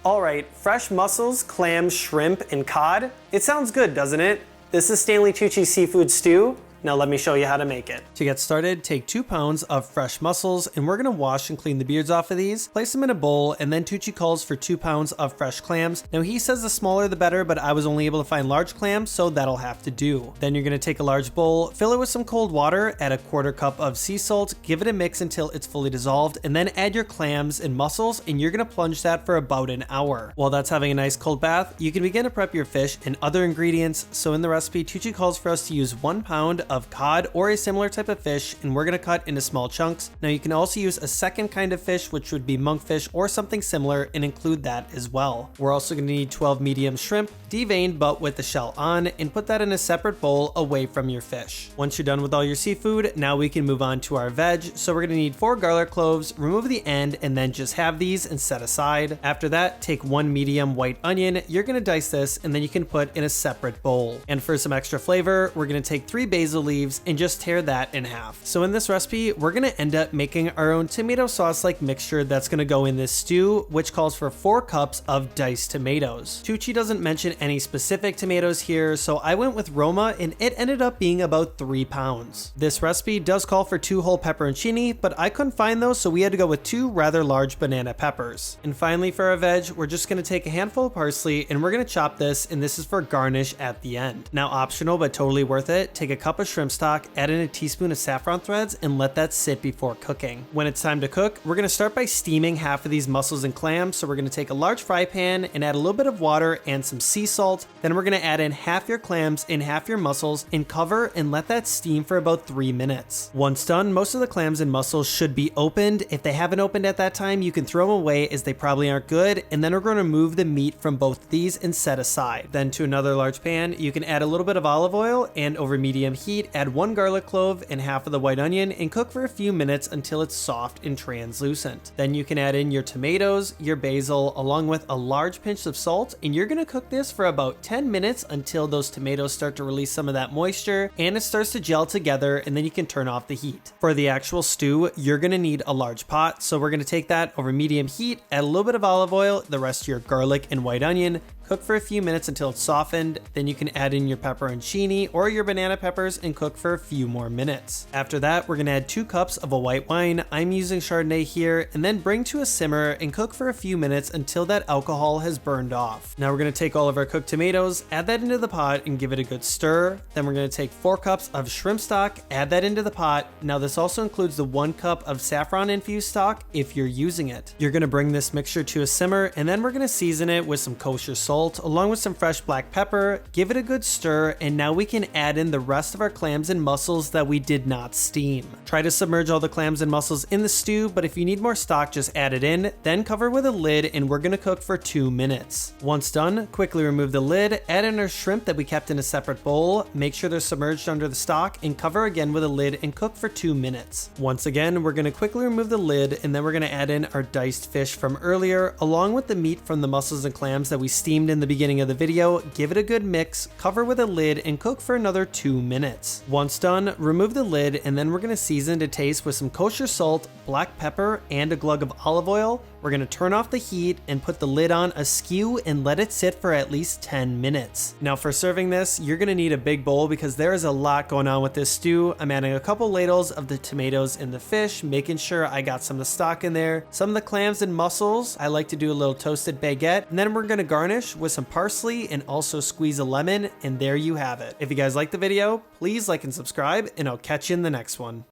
Alright, fresh mussels, clams, shrimp, and cod. It sounds good, doesn't it? This is Stanley Tucci's seafood stew. Now let me show you how to make it. To get started, take 2 pounds of fresh mussels, and we're gonna wash and clean the beards off of these. Place them in a bowl, and then Tucci calls for 2 pounds of fresh clams. Now he says the smaller the better, but I was only able to find large clams, so that'll have to do. Then you're gonna take a large bowl, fill it with some cold water, add a 1/4 cup of sea salt, give it a mix until it's fully dissolved, and then add your clams and mussels, and you're gonna plunge that for about an hour. While that's having a nice cold bath, you can begin to prep your fish and other ingredients. So in the recipe, Tucci calls for us to use 1 pound of cod or a similar type of fish, and we're gonna cut into small chunks. Now you can also use a second kind of fish, which would be monkfish or something similar, and include that as well. We're also gonna need 12 medium shrimp, deveined but with the shell on, and put that in a separate bowl away from your fish. Once you're done with all your seafood, now we can move on to our veg. So we're gonna need 4 garlic cloves, remove the end, and then just have these and set aside. After that, take 1 medium white onion. You're gonna dice this, and then you can put in a separate bowl. And for some extra flavor, we're gonna take 3 basil leaves and just tear that in half. So in this recipe, we're gonna end up making our own tomato sauce-like mixture that's gonna go in this stew, which calls for 4 cups of diced tomatoes. Tucci doesn't mention any specific tomatoes here, so I went with Roma, and it ended up being about 3 pounds. This recipe does call for 2 whole pepperoncini, but I couldn't find those, so we had to go with 2 rather large banana peppers. And finally for our veg, we're just gonna take a handful of parsley, and we're gonna chop this, and this is for garnish at the end. Now optional, but totally worth it, take a cup of shrimp stock, add in a teaspoon of saffron threads, and let that sit before cooking. When it's time to cook, we're gonna start by steaming half of these mussels and clams. So we're gonna take a large fry pan and add a little bit of water and some sea salt. Then we're gonna add in half your clams and half your mussels and cover and let that steam for about 3 minutes. Once done, most of the clams and mussels should be opened. If they haven't opened at that time, you can throw them away as they probably aren't good. And then we're gonna remove the meat from both these and set aside. Then to another large pan, you can add a little bit of olive oil, and over medium heat, add 1 garlic clove and half of the white onion and cook for a few minutes until it's soft and translucent. Then you can add in your tomatoes, your basil, along with a large pinch of salt, and you're gonna cook this for about 10 minutes until those tomatoes start to release some of that moisture and it starts to gel together, and then you can turn off the heat. For the actual stew, you're gonna need a large pot, so we're gonna take that over medium heat, add a little bit of olive oil, the rest of your garlic and white onion, cook for a few minutes until it's softened. Then you can add in your pepperoncini or your banana peppers and cook for a few more minutes. After that, we're gonna add 2 cups of a white wine. I'm using chardonnay here, and then bring to a simmer and cook for a few minutes until that alcohol has burned off. Now we're gonna take all of our cooked tomatoes, add that into the pot and give it a good stir. Then we're gonna take 4 cups of shrimp stock, add that into the pot. Now this also includes the 1 cup of saffron infused stock if you're using it. You're gonna bring this mixture to a simmer, and then we're gonna season it with some kosher salt along with some fresh black pepper, give it a good stir, and now we can add in the rest of our clams and mussels that we did not steam. Try to submerge all the clams and mussels in the stew, but if you need more stock, just add it in, then cover with a lid, and we're gonna cook for 2 minutes. Once done, quickly remove the lid, add in our shrimp that we kept in a separate bowl, make sure they're submerged under the stock, and cover again with a lid and cook for 2 minutes. Once again, we're gonna quickly remove the lid, and then we're gonna add in our diced fish from earlier, along with the meat from the mussels and clams that we steamed in the beginning of the video. Give it a good mix, cover with a lid, and cook for another 2 minutes. Once done, remove the lid, and then we're gonna season to taste with some kosher salt, black pepper, and a glug of olive oil. We're gonna turn off the heat and put the lid on askew and let it sit for at least 10 minutes. Now for serving this, you're gonna need a big bowl because there is a lot going on with this stew. I'm adding a couple ladles of the tomatoes and the fish, making sure I got some of the stock in there, some of the clams and mussels. I like to do a little toasted baguette, and then we're gonna garnish with some parsley and also squeeze a lemon, and there you have it. If you guys like the video, please like and subscribe, and I'll catch you in the next one.